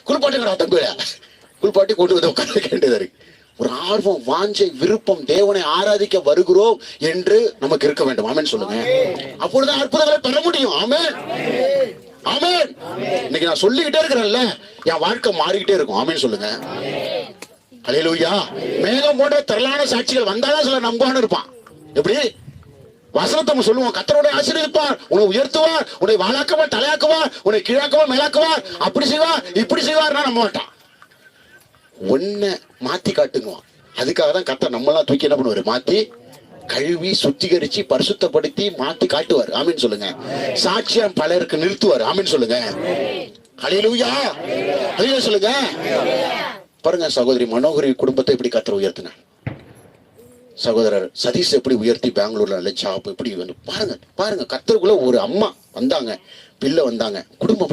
குளிப்பாட்டுங்கடா தம்பி, குளிப்பாட்டி கொண்டு வந்து உட்கார வேண்டியதா இருக்கு. ஒரு ஆர்வம், வாஞ்சை, விருப்பம், தேவனை ஆராதிக்க வருகிறோம் என்று நமக்கு இருக்க வேண்டும். ஆமென் சொல்லுங்க. அப்பொழுது அற்புதங்களை பெற முடியும். ஆமென், ஆமென். இன்னைக்கு நான் சொல்லிக்கிட்டே இருக்கிறேன்ல, என் வாழ்க்கை மாறிக்கிட்டே இருக்கும். ஆமென் சொல்லுங்க. ஹல்லேலூயா. மேகம் போன்ற திரளான சாட்சிகள் வந்தாலும் சில நம்புவான்னு இருப்பான். எப்படி வசனத்தை சொல்லுவோம், கர்த்தரோட ஆசீர்வதிப்பார், உன்னை உயர்த்துவார், உன்னை வாழாக்குவார், தலையாக்குவார், உன்னை கீழாக்குவார், மேலாக்குவார், அப்படி செய்வார், இப்படி செய்வார். நம்ப மாட்டான். ஒன்ன மாத்தி காட்டுங்குவான். அதுக்காக தான் கர்த்தர் நம்மளாம் தூக்கி என்ன பண்ணுவாரு, மாத்தி கழுவி சுத்திகரிச்சு பரிசுத்தப்படுத்தி மாத்தி காட்டுவார். ஆமீன் சொல்லுங்க. சாட்சியம் பலருக்கு நிறுத்துவார். ஆமீன் சொல்லுங்க. ஹல்லேலூயா, ஹல்லேலூயா சொல்லுங்க. பாருங்க, சகோதரி மனோகரி குடும்பத்தை எப்படி கர்த்தர் உயர்த்தினார். சகோதரர் சதீஷ் எப்படி உயர்த்தி பெங்களூர்ல நல்ல ஜாப் எப்படி பாருங்க பாருங்க. கர்த்தருக்குள்ள ஒரு அம்மா வந்தாங்க, பிள்ளை வந்தாங்க, குடும்பம் அப்படி